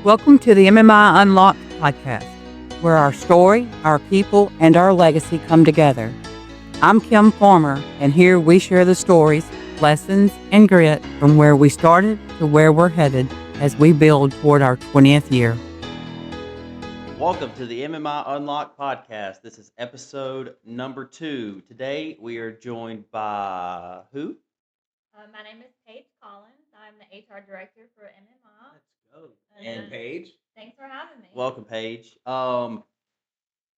Welcome to the MMI Unlocked podcast, where our story, our people, and our legacy come together. I'm Kim Farmer, and here we share the stories, lessons, and grit from where we started to where we're headed as we build toward our 20th year. Welcome to the MMI Unlocked podcast. This is episode number 2. Today we are joined by who? My name is Paige Collins. I'm the HR director for MMI. Let's go. And Paige. Thanks for having me. Welcome, Paige.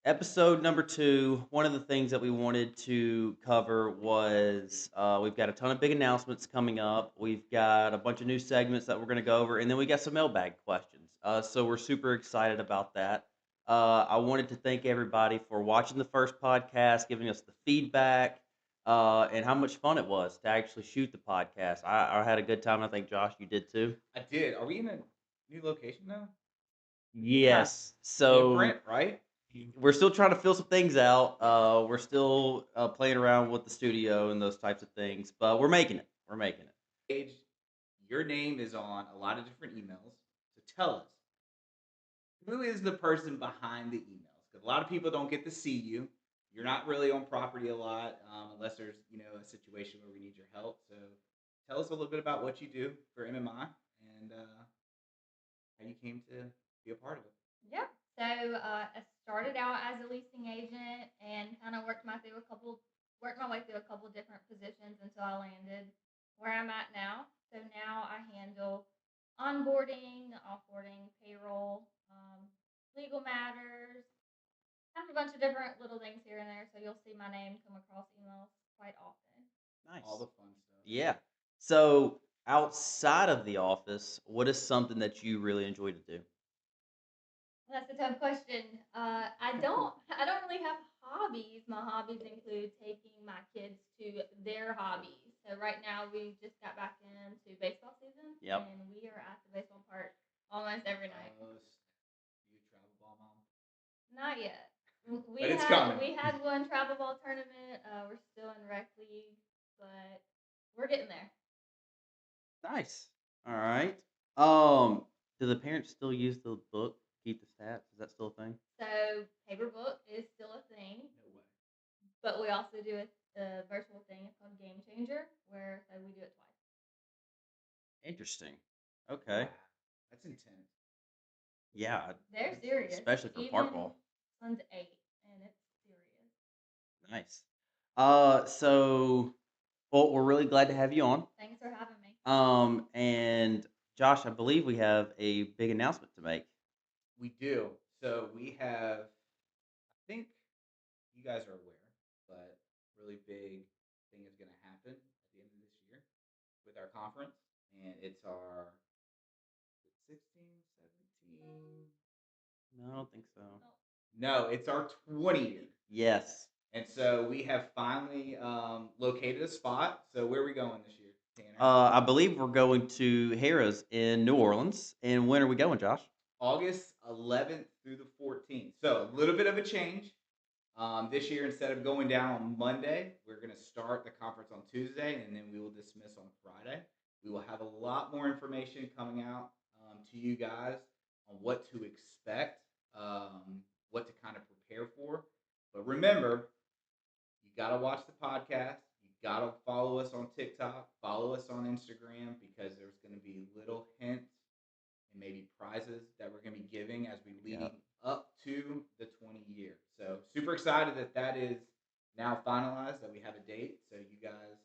Episode number 2. One of the things that we wanted to cover was we've got a ton of big announcements coming up. We've got a bunch of new segments that we're going to go over, and then we got some mailbag questions. So we're super excited about that. I wanted to thank everybody for watching the first podcast, giving us the feedback, and how much fun it was to actually shoot the podcast. I had a good time. I think, Josh, you did too. I did. Are we in a new location now? Yes. So Different, right? we're still trying to fill some things out. We're still playing around with the studio and those types of things, but we're making it. We're making it. Paige, your name is on a lot of different emails. So tell us, who is the person behind the emails? Because a lot of people don't get to see you. You're not really on property a lot, unless there's a situation where we need your help. So tell us a little bit about what you do for MMI and how you came to be a part of it. Yeah. So I started out as a leasing agent and kind of worked my way through a couple different positions until I landed where I'm at now. So now I handle onboarding, offboarding, payroll, legal matters, kind of a bunch of different little things here and there. So you'll see my name come across emails quite often. Nice. All the fun stuff. Yeah. So outside of the office, what is something that you really enjoy to do? That's a tough question. I don't really have hobbies. My hobbies include taking my kids to their hobbies. So right now we just got back into baseball season, Yep. and we are at the baseball park almost every night. You a travel ball mom? Not yet. But it's coming. We had one travel ball tournament. We're still in rec league, but we're getting there. Nice. All right. Do the parents still use the book, keep the stats? Is that still a thing? So paper book is still a thing. No way. But we also do a virtual thing. It's called Game Changer, where so we do it twice. Interesting. Okay. Wow. That's intense. Yeah. They're serious, Especially for park ball. Son's 8, and it's serious. Nice. So, well, we're really glad to have you on. Thanks for having me. And Josh, I believe we have a big announcement to make. We do. So we have, I think you guys are aware, but really big thing is going to happen at the end of this year with our conference. And it's our 16, 17. No, I don't think so. No, it's our 20th. Yes. And so we have finally located a spot. So where are we going this year, Tanner? I believe we're going to Harrah's in New Orleans. And when are we going, Josh? August 11th through the 14th. So a little bit of a change. This year, instead of going down on Monday, we're going to start the conference on Tuesday, and then we will dismiss on Friday. We will have a lot more information coming out to you guys on what to expect, what to kind of prepare for. But remember, you got to watch the podcast. You got to follow us on TikTok, follow us on Instagram, because there's going to be little hints and maybe prizes that we're going to be giving as we lead up to the 20 year. So super excited that is now finalized, that we have a date. So you guys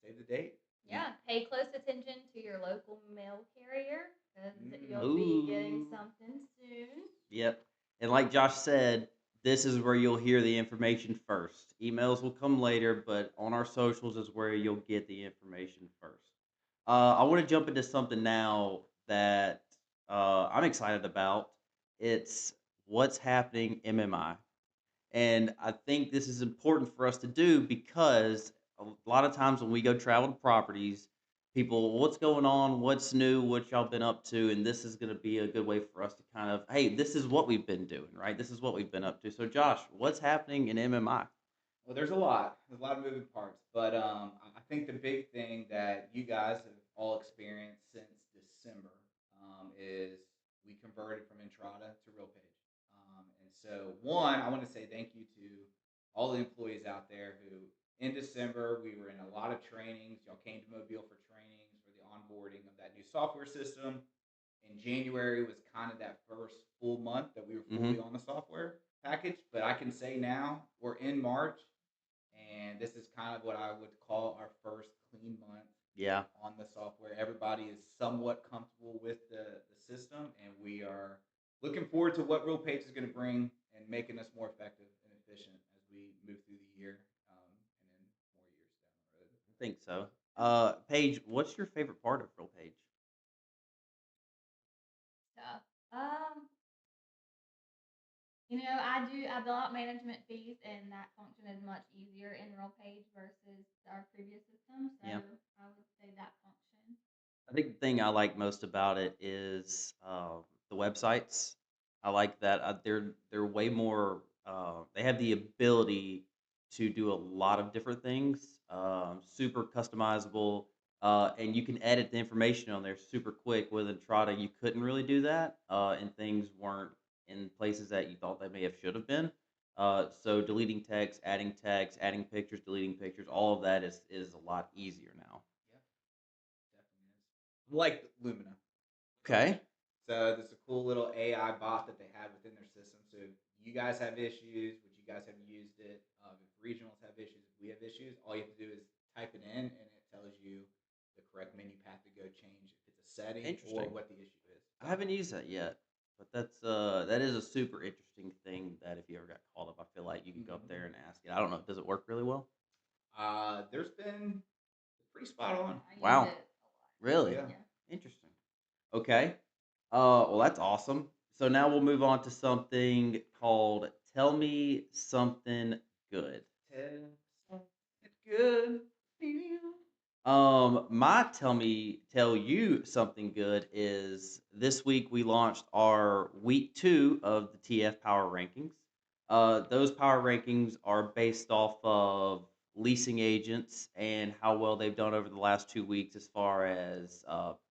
save the date. Yeah, pay close attention to your local mail carrier because you'll be getting something soon. Yep. And like Josh said, this is where you'll hear the information first. Emails will come later, but on our socials is where you'll get the information first. I want to jump into something now that I'm excited about. It's what's happening MMI. And I think this is important for us to do because a lot of times when we go travel to properties, people, what's going on? What's new? What y'all been up to? And this is going to be a good way for us to kind of, hey, this is what we've been doing, right? This is what we've been up to. So, Josh, what's happening in MMI? Well, there's a lot. There's a lot of moving parts. But I think the big thing that you guys have all experienced since December is we converted from Entrada to RealPage. And so, one, I want to say thank you to all the employees out there who, in December, we were in a lot of trainings. Y'all came to Mobile for trainings for the onboarding of that new software system. In January was kind of that first full month that we were Mm-hmm. fully on the software package. But I can say now we're in March, and this is kind of what I would call our first clean month Yeah. on the software. Everybody is somewhat comfortable with the system, and we are looking forward to what RealPage is going to bring and making us more effective and efficient as we move through the year, and then more years down the road. I think so. Paige, what's your favorite part of RealPage? Stuff. I bill out management fees, and that function is much easier in RealPage versus our previous system. So Yeah. I would say that function. I think the thing I like most about it is the websites. I like that they're way more. They have the ability to do a lot of different things, super customizable, and you can edit the information on there super quick. With Entrada, you couldn't really do that, and things weren't in places that you thought they may have should have been. So deleting text, adding pictures, deleting pictures, all of that is a lot easier now. Yep, definitely is. Like Lumina. Okay. So there's a cool little AI bot that they have within their system. So if you guys have issues, which you guys have used it, if regionals have issues, if we have issues, all you have to do is type it in, and it tells you the correct menu path to go change if it's a setting or Interesting. what the issue is. I haven't used that yet, but that is a super interesting thing that if you ever got called up, I feel like you can go up there and ask it. I don't know, does it work really well? There's been pretty spot on. I use Wow. it a lot. Really? Yeah. Interesting. Okay. Well, that's awesome. So now we'll move on to something called Tell Me Something Good. It's good. My tell you something good is this week we launched our week 2 of the TF Power Rankings. Those power rankings are based off of leasing agents and how well they've done over the last 2 weeks as far as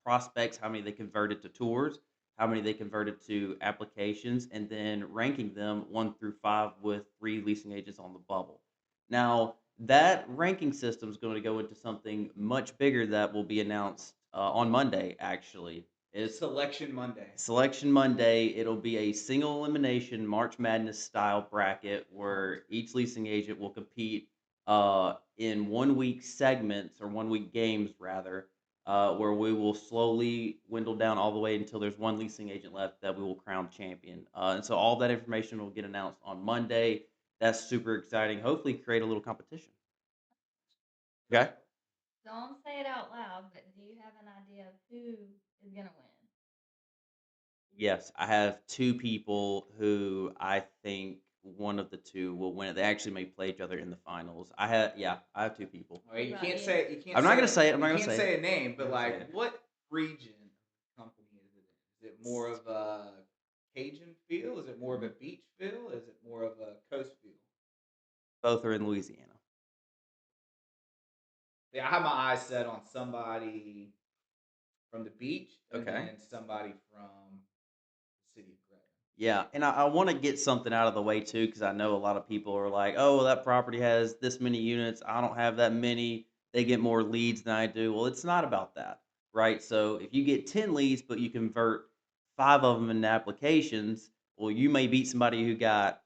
prospects, how many they converted to tours, how many they converted to applications, and then ranking them 1 through 5 with 3 leasing agents on the bubble. Now, that ranking system is going to go into something much bigger that will be announced on Monday, actually. It's Selection Monday. Selection Monday. It'll be a single elimination March Madness style bracket where each leasing agent will compete in 1 week segments or 1 week games, rather, where we will slowly dwindle down all the way until there's one leasing agent left that we will crown champion. And so all that information will get announced on Monday. That's super exciting. Hopefully, create a little competition. Okay. Don't say it out loud, but do you have an idea of who is gonna win? Yes, I have 2 people who I think one of the 2 will win it. They actually may play each other in the finals. I have 2 people. All right, you What can't about you? say. You can't. I'm not gonna say say it. I'm You not gonna can't say say it. a name, but I'm not gonna say like, it. what region of company is it in? Is it more of a Cajun feel? Is it more of a beach feel? Is it more of a coast feel? Both are in Louisiana. Yeah, I have my eyes set on somebody from the beach, and Okay. then somebody from the city of Gretna. Yeah, and I want to get something out of the way too, because I know a lot of people are like, "Oh, well, that property has this many units. I don't have that many. They get more leads than I do." Well, it's not about that, right? So if you get 10 leads, but you convert 5 of them into applications, well, you may beat somebody who got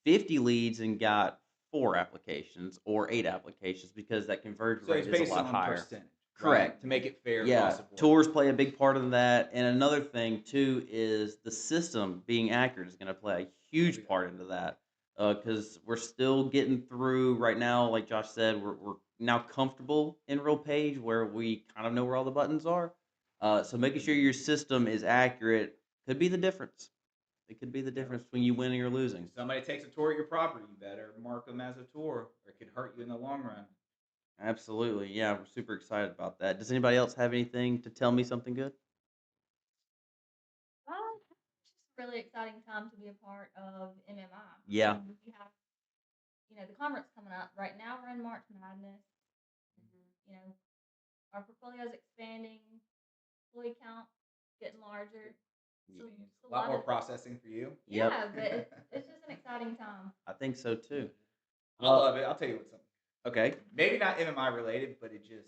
50 leads and got 4 applications or 8 applications because that conversion So rate it's is a based lot on higher. percentage, Correct. right? To make it fair Yeah, across the board. tours play a big part in that, and another thing too is the system being accurate is going to play a huge part into that. Because we're still getting through right now, like Josh said, we're now comfortable in RealPage where we kind of know where all the buttons are. So making sure your system is accurate could be the difference. It could be the difference between you winning or losing. If somebody takes a tour of your property, you better mark them as a tour, or it could hurt you in the long run. Absolutely, yeah, we're super excited about that. Does anybody else have anything to tell me something good? It's just a really exciting time to be a part of MMI. Yeah. We have, the conference coming up. Right now we're in March Madness. And, our portfolio is expanding, employee count getting larger. Ye- So Means it's a lot more of processing for you. Yep, yeah, but it's just an exciting time. I think so too. I Well, love it. I'll tell you what's something. okay. Maybe not MMI related, but it just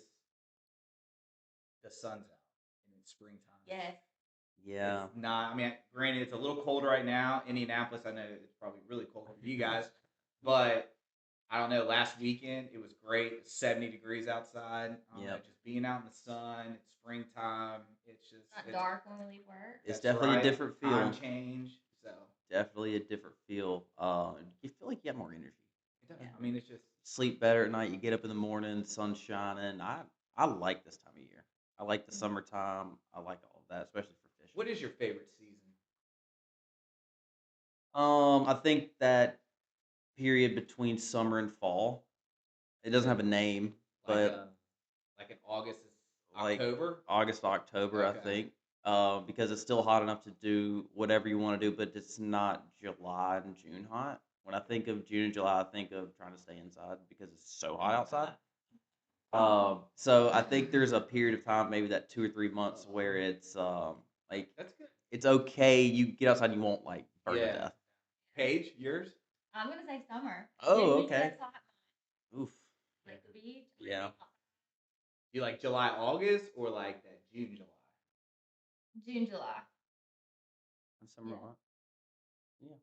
the sun's out and it's springtime. Yes. Yeah. It's not. I mean, granted, it's a little colder right now. Indianapolis, I know it's probably really cold for you guys, but I don't know. Last weekend it was great. It's 70 degrees outside. I don't know, Yep. just being out in the sun. It's springtime. It's just Not dark when we leave work. It's that's definitely a right. different Time feel. change. So Definitely a different feel. You feel like you have more energy. it does. I mean, it's just Sleep better at night. You get up in the morning, sun's shining. I like this time of year. I like the summertime. I like all of that, especially for fishing. what is your favorite season? I think that period between summer and fall. It doesn't have a name, Like but like in August, like October. August, October, I Okay. think. Because it's still hot enough to do whatever you want to do, but it's not July and June hot. When I think of June and July, I think of trying to stay inside because it's so hot outside. So I think there's a period of time, maybe that 2 or 3 months, where it's like That's good. it's okay. You get outside, and you won't like burn to Yeah. death. Paige, yours? I'm gonna say summer. Oh, Genuinely, okay. that's hot. Oof. Like the beach. Yeah. You like July, August, or like that June, July? June, July. And summer Yeah. hot. Yeah.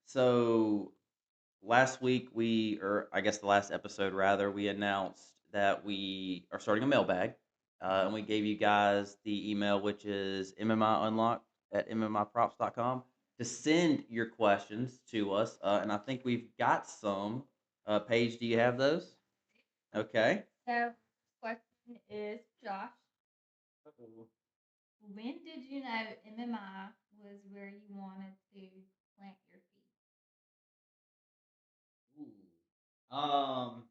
So last week or I guess the last episode rather, we announced that we are starting a mailbag, and we gave you guys the email, which is mmiunlocked@mmmiprops.com, to send your questions to us, and I think we've got some. Paige, do you have those? Okay. So, question is, Josh, when did you know MMI was where you wanted to plant your feet? Ooh. Man,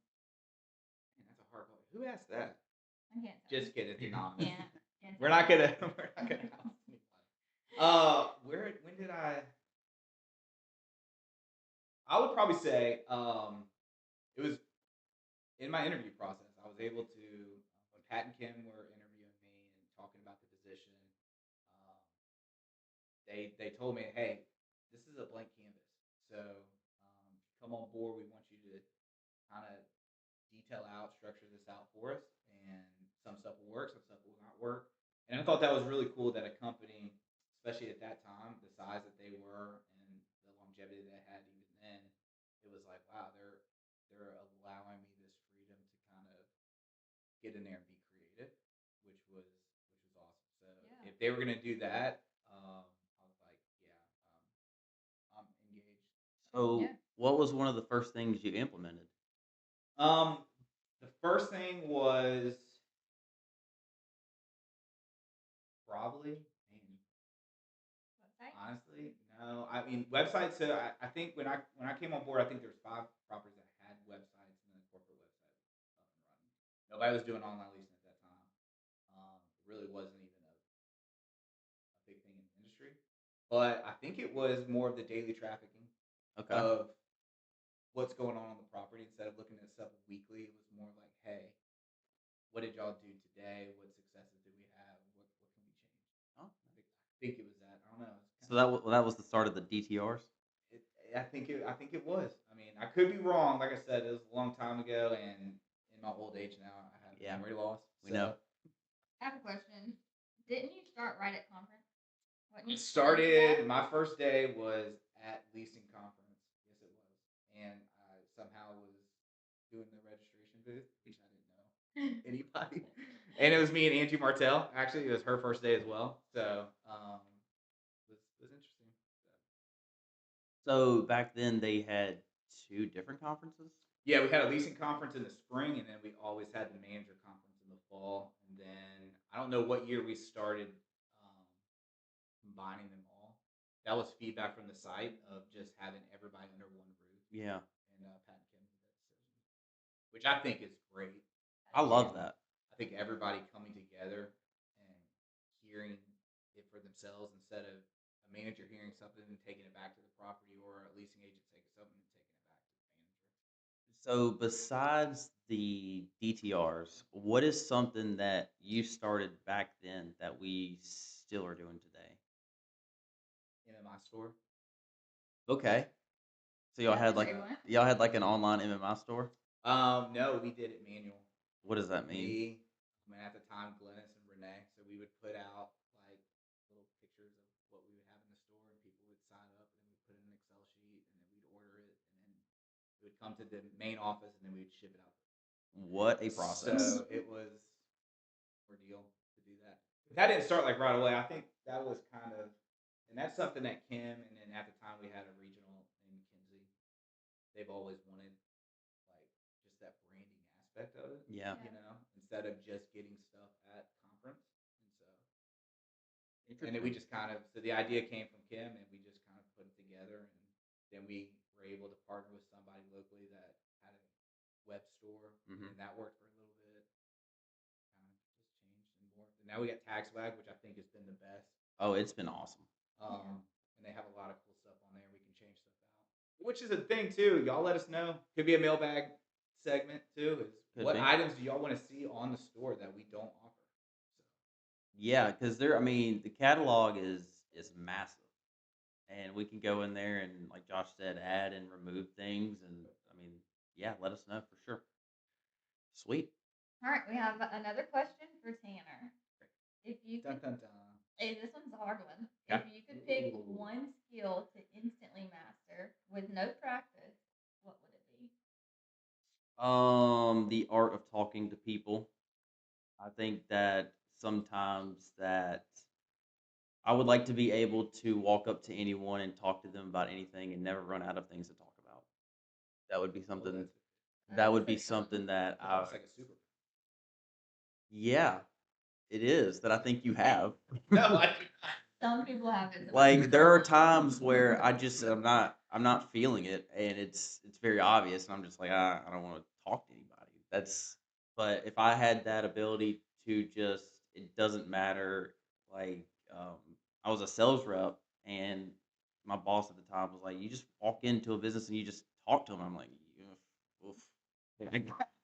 that's a hard one. Who asked that? I can't tell. Just kidding. It's anonymous. Can't We're tell. not gonna. We're not gonna house anybody. Where? When did I? I would probably say it was in my interview process. I was able to when Pat and Kim were interviewing me and talking about the position. Um, they told me, hey, this is a blank canvas. So come on board. We want you to kind of detail out, structure this out for us, and some stuff will work, some stuff will not work. And I thought that was really cool that a company, especially at that time, the size that they were and the longevity they had even then, it was like, wow, they're allowing me this freedom to kind of get in there and be creative, which was awesome. So Yeah. if they were gonna do that, I was like, yeah, I'm engaged. So, Yeah. what was one of the first things you implemented? The first thing was probably, man, Website? honestly, no. I mean, websites. So I think when I came on board, I think there's 5 properties that had websites, and then the corporate website was up and running. Nobody was doing online leasing at that time. It really wasn't even a big thing in the industry. But I think it was more of the daily trafficking Okay. of what's going on the property instead of looking at stuff weekly. It was more like, hey, what did y'all do today? What successes did we have? What can we change? Oh, I think it was that. I don't know. It's so kind that was the start of the DTRs. it, I think it was. I mean, I could be wrong. Like I said, it was a long time ago, and in my old age now, I have Yeah. memory loss. We know. I have a question. Didn't you start right at conference? Wasn't you Started my first day was at leasing conference. Yes, it was, and I somehow was doing the registration booth, which I didn't know anybody. And it was me and Angie Martell. Actually, it was her first day as well. So was interesting. So back then they had two different conferences. Yeah, we had a leasing conference in the spring, and then we always had the manager conference in the fall. And then I don't know what year we started um, combining them all. That was feedback from the site of just having everybody under one roof. Yeah, And Pat and Kim made that decision, which I think is great. I love And that. I think everybody coming together and hearing it for themselves instead of a manager hearing something and taking it back to the property, or a leasing agent taking something and taking it back to the manager. So besides the DTRs, what is something that you started back then that we still are doing today? MMI store. Okay. So y'all That's had a like great one. y'all had like an online MMI store? No, we did it manual. What does that mean? At the time, Glennis and Renee. So we would put out like little pictures of what we would have in the store, and people would sign up, and then we'd put it in an Excel sheet, and then we'd order it, and then it would come to the main office, and then we'd ship it out. What a process. So it was ordeal to do that. That didn't start like right away. I think that was kind of, and that's something that Kim, and then at the time we had a regional named Kinsey. They've always wanted like just that branding aspect of it. Yeah. You know, instead of just getting stuff at conference. And Interesting. then we just kind of, so the idea came from Kim, and we just kind of put it together, and then we were able to partner with somebody locally that had a web store, and that worked for a little bit. Kind of just changed and morphed. And now we got Tag Swag, which I think has been the best. Oh, it's been awesome. And they have a lot of cool stuff on there. We can change stuff out, which is a thing too. Y'all let us know. Could be a mailbag segment too. What items do y'all want to see on the store that we don't offer? Yeah, because the catalog is massive, and we can go in there and, like Josh said, add and remove things, and yeah, let us know for sure. Sweet. All right, we have another question for Tanner. If you Dun, could, dun, dun. hey, this one's a hard one. Yeah. If you could pick one skill to instantly master with no practice, what would it be? The art of talking to people. I think that sometimes that I would like to be able to walk up to anyone and talk to them about anything and never run out of things to talk about. That would be something. That would be something that I. It's like a super. Yeah, it is that I think you have. No, I do not. Some people have it. Like there are times where I'm not feeling it, and it's very obvious, and I'm just like I don't want to talk to anybody. But if I had that ability to just, it doesn't matter. Like I was a sales rep, and my boss at the time was like, you just walk into a business and you just talk to them. I'm like, oof.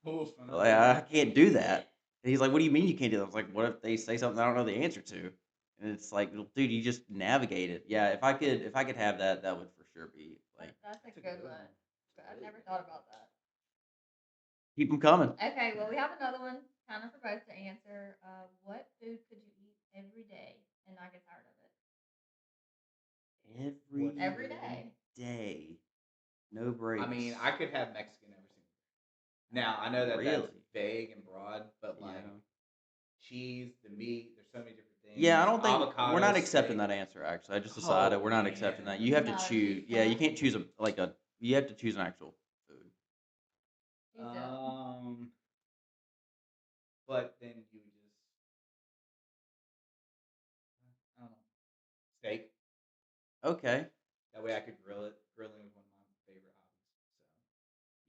Oof. Like, I can't do that. And he's like, what do you mean you can't do that? I was like, what if they say something I don't know the answer to? And it's like, well, dude, you just navigate it. Yeah, if I could have that, that would for sure be like, That's a good one. But I've never thought about that. keep them coming. Okay, well, we have another one kind of for both to answer. What food could you eat every day and not get tired of it? Every day. Day. No breaks. I mean, I could have Mexican every single day. Now, I know that Really? that's vague and broad, but like Yeah. cheese, the meat, there's so many different things. Yeah, I don't think Avocado, we're not accepting steak. that answer. Actually, I just decided we're not man. accepting that. You have to Not a choose. pizza? Yeah, you can't choose you have to choose an actual food. Pizza. But then you would just, I don't know, steak. Okay. That way I could grill it. Grilling is one of my favorite hobbies.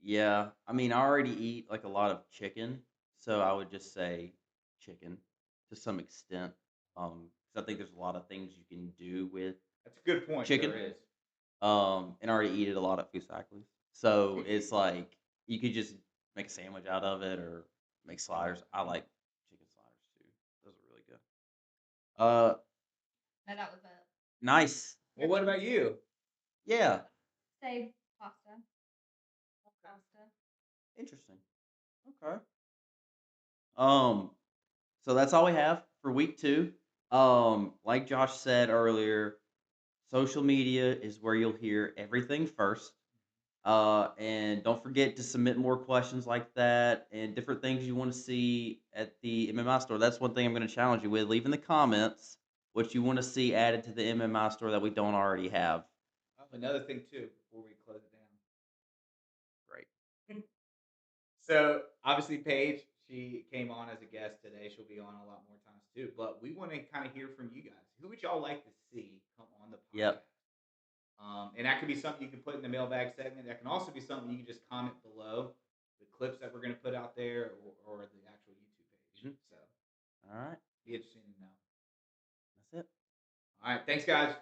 So Yeah, I already eat like a lot of chicken, so I would just say chicken to some extent. 'Cause I think there's a lot of things you can do with that's a good point. chicken. There is. And I already eat it a lot at Food Cycles. So it's like you could just make a sandwich out of it or make sliders. I like chicken sliders too. Those are really good. No, that was it. Nice. Well, what about you? Yeah. Say pasta. Pasta. Interesting. Okay. So that's all we have for week 2. Like Josh said earlier, social media is where you'll hear everything first. And don't forget to submit more questions like that and different things you want to see at the MMI store. That's one thing I'm going to challenge you with. Leave in the comments what you want to see added to the MMI store that we don't already have. Another thing too, before we close it down. Great. So obviously Paige, she came on as a guest today. She'll be on a lot more times too. But we want to kind of hear from you guys. Who would y'all like to see come on the podcast? Yep. And that could be something you can put in the mailbag segment. That can also be something you can just comment below the clips that we're going to put out there or the actual YouTube page. So, All right. be interesting to know. That's it. All right. Thanks, guys.